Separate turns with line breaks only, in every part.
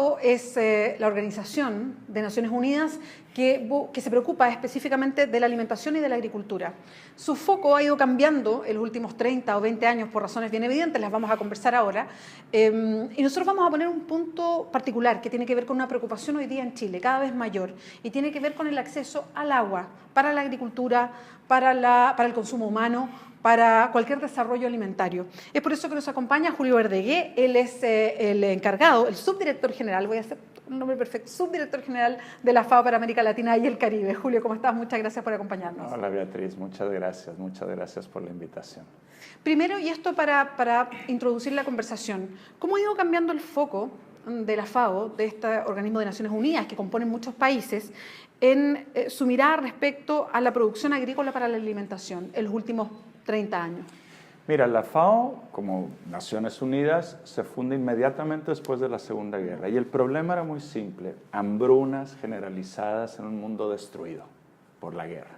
FAO es la Organización de Naciones Unidas que se preocupa específicamente de la alimentación y de la agricultura. Su foco ha ido cambiando en los últimos 30 o 20 años por razones bien evidentes, las vamos a conversar ahora, y nosotros vamos a poner un punto particular que tiene que ver con una preocupación hoy día en Chile, cada vez mayor, y tiene que ver con el acceso al agua para la agricultura, para el consumo humano, para cualquier desarrollo alimentario. Es por eso que nos acompaña Julio Verdegué. Él es el encargado, el subdirector general, voy a hacer un nombre perfecto, subdirector general de la FAO para América Latina y el Caribe. Julio, ¿cómo estás? Muchas gracias por acompañarnos.
Hola Beatriz, muchas gracias por la invitación.
Primero, y esto para introducir la conversación, ¿cómo ha ido cambiando el foco de la FAO, de este organismo de Naciones Unidas que componen muchos países, en su mirada respecto a la producción agrícola para la alimentación en los últimos 30 años?
Mira, la FAO, como Naciones Unidas, se funda inmediatamente después de la Segunda Guerra. Y el problema era muy simple: hambrunas generalizadas en un mundo destruido por la guerra.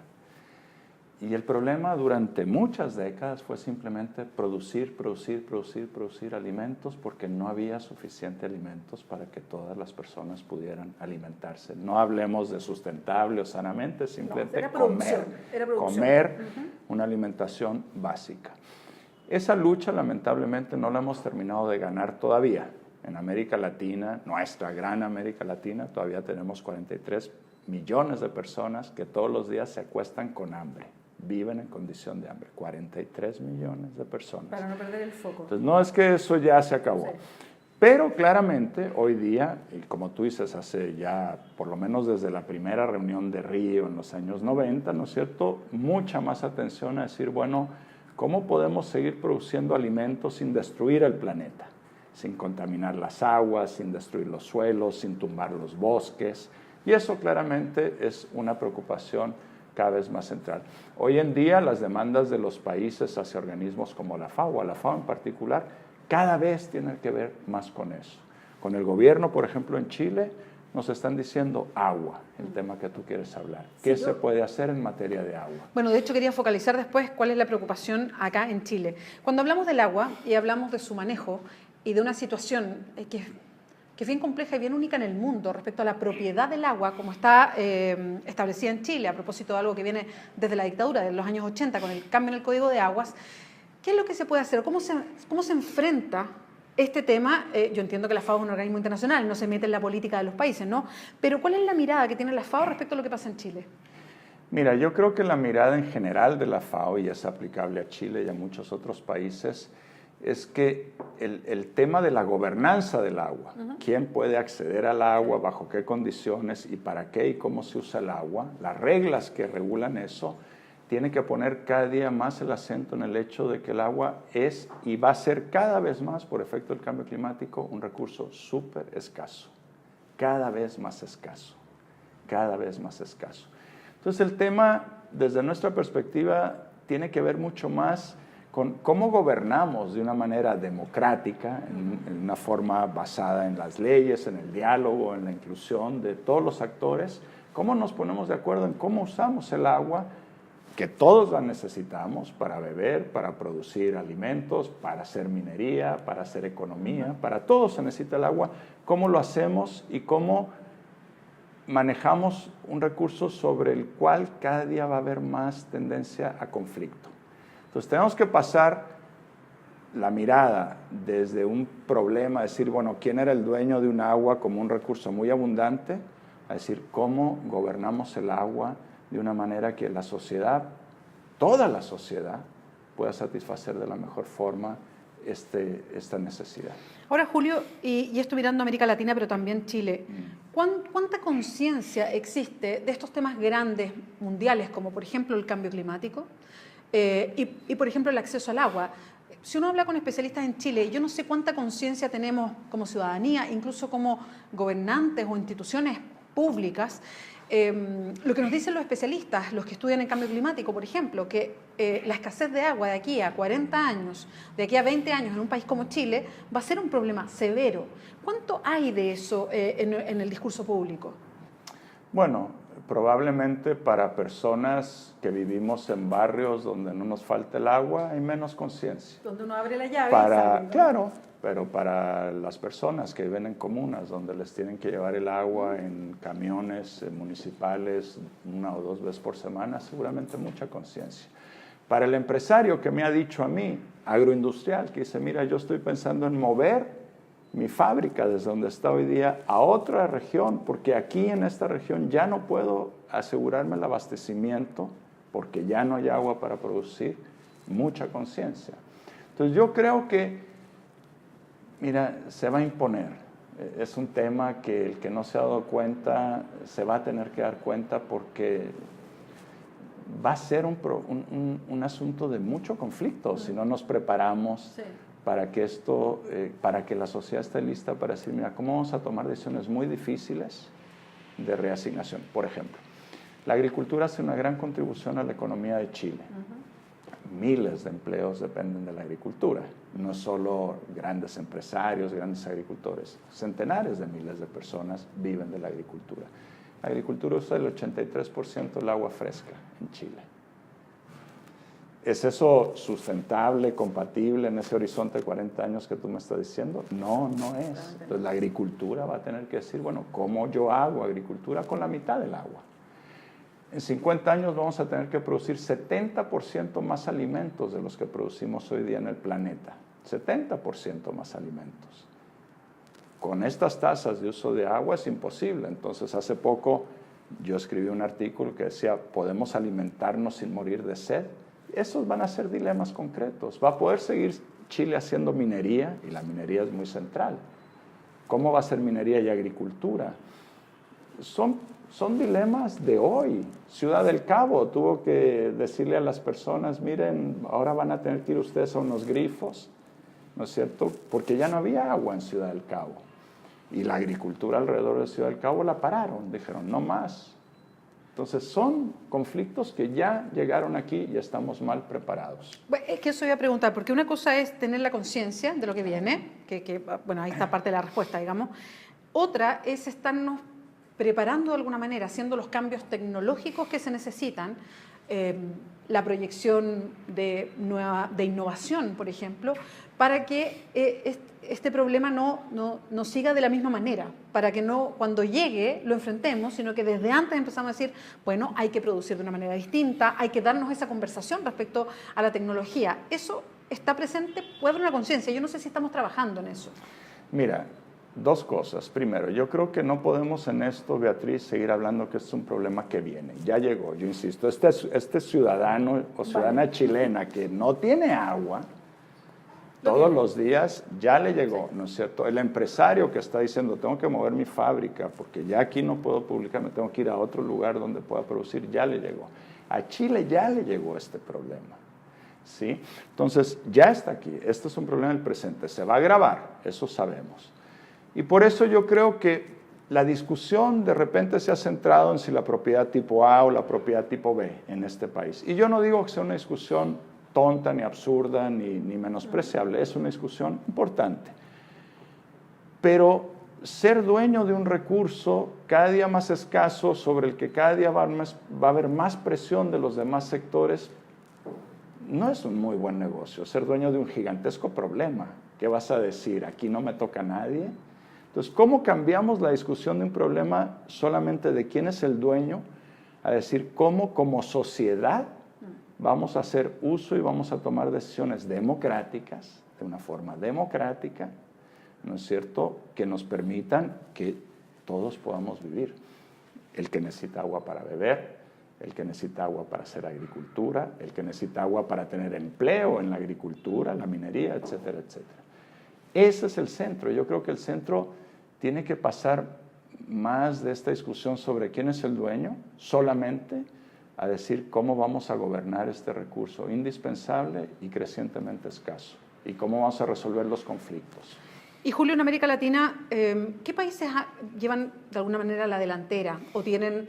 Y el problema durante muchas décadas fue simplemente producir alimentos, porque no había suficiente alimentos para que todas las personas pudieran alimentarse. No hablemos de sustentable o sanamente, simplemente comer una alimentación básica. Esa lucha lamentablemente no la hemos terminado de ganar todavía. En América Latina, nuestra gran América Latina, todavía tenemos 43 millones de personas que todos los días se acuestan con hambre. Viven en condición de hambre, 43 millones de personas.
Para no perder el foco.
Entonces, no es que eso ya se acabó. Sí. Pero claramente hoy día, y como tú dices, hace ya por lo menos desde la primera reunión de Río en los años 90, ¿no es cierto?, mucha más atención a decir, bueno, ¿cómo podemos seguir produciendo alimentos sin destruir el planeta? Sin contaminar las aguas, sin destruir los suelos, sin tumbar los bosques. Y eso claramente es una preocupación cada vez más central. Hoy en día las demandas de los países hacia organismos como la FAO, a la FAO en particular, cada vez tienen que ver más con eso. Con el gobierno, por ejemplo, en Chile, nos están diciendo agua, el tema que tú quieres hablar. ¿Qué se puede hacer en materia de agua?
Bueno, de hecho quería focalizar después cuál es la preocupación acá en Chile. Cuando hablamos del agua y hablamos de su manejo y de una situación que es bien compleja y bien única en el mundo respecto a la propiedad del agua, como está establecida en Chile, a propósito de algo que viene desde la dictadura de los años 80, con el cambio en el Código de Aguas, ¿qué es lo que se puede hacer? ¿Cómo se enfrenta este tema? Yo entiendo que la FAO es un organismo internacional, no se mete en la política de los países, ¿no? Pero ¿cuál es la mirada que tiene la FAO respecto a lo que pasa en Chile?
Mira, yo creo que la mirada en general de la FAO, y es aplicable a Chile y a muchos otros países, es que el tema de la gobernanza del agua, quién puede acceder al agua, bajo qué condiciones y para qué y cómo se usa el agua, las reglas que regulan eso, tiene que poner cada día más el acento en el hecho de que el agua es y va a ser cada vez más, por efecto del cambio climático, un recurso súper escaso, cada vez más escaso, cada vez más escaso. Entonces el tema, desde nuestra perspectiva, tiene que ver mucho más con cómo gobernamos de una manera democrática, en una forma basada en las leyes, en el diálogo, en la inclusión de todos los actores, cómo nos ponemos de acuerdo en cómo usamos el agua, que todos la necesitamos para beber, para producir alimentos, para hacer minería, para hacer economía, para todo se necesita el agua, cómo lo hacemos y cómo manejamos un recurso sobre el cual cada día va a haber más tendencia a conflicto. Entonces tenemos que pasar la mirada desde un problema, decir, bueno, ¿quién era el dueño de un agua como un recurso muy abundante? A decir, ¿cómo gobernamos el agua de una manera que la sociedad, toda la sociedad, pueda satisfacer de la mejor forma esta necesidad?
Ahora, Julio, y esto mirando América Latina, pero también Chile, ¿cuánta conciencia existe de estos temas grandes, mundiales, como por ejemplo el cambio climático y por ejemplo el acceso al agua? Si uno habla con especialistas en Chile, yo no sé cuánta conciencia tenemos como ciudadanía, incluso como gobernantes o instituciones públicas. Lo que nos dicen los especialistas, los que estudian el cambio climático, por ejemplo, que la escasez de agua de aquí a 40 años, de aquí a 20 años en un país como Chile, va a ser un problema severo. ¿Cuánto hay de eso en el discurso público?
Bueno, probablemente para personas que vivimos en barrios donde no nos falta el agua hay menos conciencia.
Donde uno abre la llave y sale, ¿no?
Claro, pero para las personas que viven en comunas donde les tienen que llevar el agua en camiones municipales 1 o 2 veces por semana, seguramente mucha conciencia. Para el empresario que me ha dicho a mí, agroindustrial, que dice, mira, yo estoy pensando en mover mi fábrica desde donde está hoy día a otra región, porque aquí en esta región ya no puedo asegurarme el abastecimiento, porque ya no hay agua para producir, mucha conciencia. Entonces yo creo que, mira, se va a imponer. Es un tema que el que no se ha dado cuenta, se va a tener que dar cuenta porque va a ser un asunto de mucho conflicto si no nos preparamos para que esto, para que la sociedad esté lista para decir, mira, ¿cómo vamos a tomar decisiones muy difíciles de reasignación? Por ejemplo, la agricultura hace una gran contribución a la economía de Chile. Miles de empleos dependen de la agricultura, no solo grandes empresarios, grandes agricultores, centenares de miles de personas viven de la agricultura. La agricultura usa el 83% del agua fresca en Chile. ¿Es eso sustentable, compatible en ese horizonte de 40 años que tú me estás diciendo? No, no es. Entonces la agricultura va a tener que decir, bueno, ¿cómo yo hago agricultura con la mitad del agua? En 50 años vamos a tener que producir 70% más alimentos de los que producimos hoy día en el planeta. 70% más alimentos. Con estas tasas de uso de agua es imposible. Entonces, hace poco yo escribí un artículo que decía, ¿podemos alimentarnos sin morir de sed? Esos van a ser dilemas concretos. ¿Va a poder seguir Chile haciendo minería? Y la minería es muy central. ¿Cómo va a ser minería y agricultura? Son dilemas de hoy. Ciudad del Cabo tuvo que decirle a las personas, miren, ahora van a tener que ir ustedes a unos grifos, ¿no es cierto? Porque ya no había agua en Ciudad del Cabo. Y la agricultura alrededor de Ciudad del Cabo la pararon, dijeron, no más. Entonces son conflictos que ya llegaron aquí y estamos mal preparados.
Bueno, es que eso iba a preguntar, porque una cosa es tener la conciencia de lo que viene, bueno, ahí está parte de la respuesta, digamos. Otra es estarnos preparando de alguna manera, haciendo los cambios tecnológicos que se necesitan, la proyección de innovación, por ejemplo, para que este problema no siga de la misma manera, para que no cuando llegue lo enfrentemos, sino que desde antes empezamos a decir, bueno, hay que producir de una manera distinta, hay que darnos esa conversación respecto a la tecnología. Eso está presente, puede haber una conciencia, yo no sé si estamos trabajando en eso.
Mira, 2 cosas. Primero, yo creo que no podemos en esto, Beatriz, seguir hablando que es un problema que viene. Ya llegó, yo insisto, este ciudadano o ciudadana chilena que no tiene agua, todos los días ya le llegó, ¿no es cierto? El empresario que está diciendo, tengo que mover mi fábrica porque ya aquí no puedo publicar, me tengo que ir a otro lugar donde pueda producir, ya le llegó. A Chile ya le llegó este problema, ¿sí? Entonces, ya está aquí. Este es un problema del presente. Se va a agravar, eso sabemos. Y por eso yo creo que la discusión de repente se ha centrado en si la propiedad tipo A o la propiedad tipo B en este país. Y yo no digo que sea una discusión tonta, ni absurda, ni menospreciable. Es una discusión importante. Pero ser dueño de un recurso cada día más escaso, sobre el que cada día va a haber más presión de los demás sectores, no es un muy buen negocio. Ser dueño de un gigantesco problema. ¿Qué vas a decir? ¿Aquí no me toca a nadie? Entonces, ¿cómo cambiamos la discusión de un problema solamente de quién es el dueño a decir cómo como sociedad vamos a hacer uso y vamos a tomar decisiones democráticas, de una forma democrática, ¿no es cierto?, que nos permitan que todos podamos vivir? El que necesita agua para beber, el que necesita agua para hacer agricultura, el que necesita agua para tener empleo en la agricultura, la minería, etcétera, etcétera. Ese es el centro. Yo creo que el centro tiene que pasar más de esta discusión sobre quién es el dueño, solamente a decir cómo vamos a gobernar este recurso indispensable y crecientemente escaso, y cómo vamos a resolver los conflictos.
Y Julio, en América Latina, ¿qué países llevan de alguna manera la delantera o tienen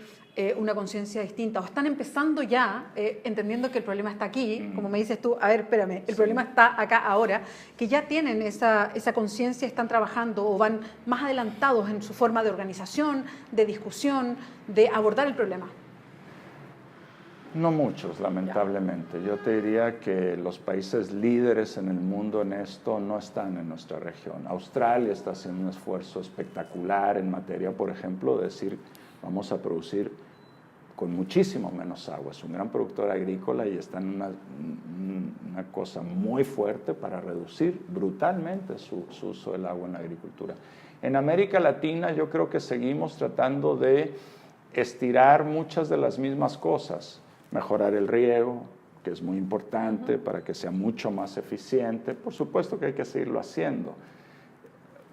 una conciencia distinta o están empezando ya, entendiendo que el problema está aquí, como me dices tú, a ver, espérame, el problema está acá ahora, que ya tienen esa conciencia, están trabajando o van más adelantados en su forma de organización, de discusión, de abordar el problema?
No muchos, lamentablemente. Yo te diría que los países líderes en el mundo en esto no están en nuestra región. Australia está haciendo un esfuerzo espectacular en materia, por ejemplo, de decir, vamos a producir con muchísimo menos agua. Es un gran productor agrícola y está en una cosa muy fuerte para reducir brutalmente su uso del agua en la agricultura. En América Latina yo creo que seguimos tratando de estirar muchas de las mismas cosas. Mejorar el riego, que es muy importante para que sea mucho más eficiente. Por supuesto que hay que seguirlo haciendo.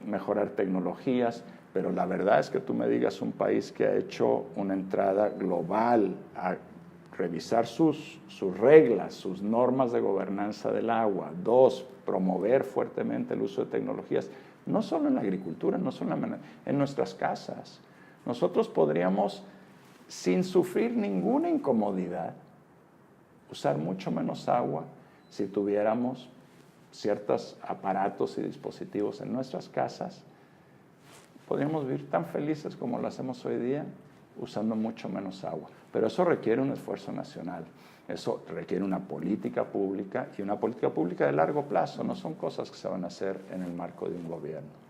Mejorar tecnologías, pero la verdad es que tú me digas un país que ha hecho una entrada global a revisar sus reglas, sus normas de gobernanza del agua. 2, promover fuertemente el uso de tecnologías, no solo en la agricultura, no solo en nuestras casas. Nosotros podríamos, sin sufrir ninguna incomodidad, usar mucho menos agua si tuviéramos ciertos aparatos y dispositivos en nuestras casas. Podríamos vivir tan felices como lo hacemos hoy día, usando mucho menos agua. Pero eso requiere un esfuerzo nacional. Eso requiere una política pública y una política pública de largo plazo. No son cosas que se van a hacer en el marco de un gobierno.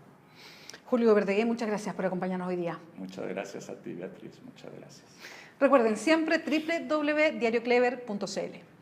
Julio Verdeguer, muchas gracias por acompañarnos hoy día.
Muchas gracias a ti, Beatriz. Muchas gracias.
Recuerden siempre www.diarioclever.cl.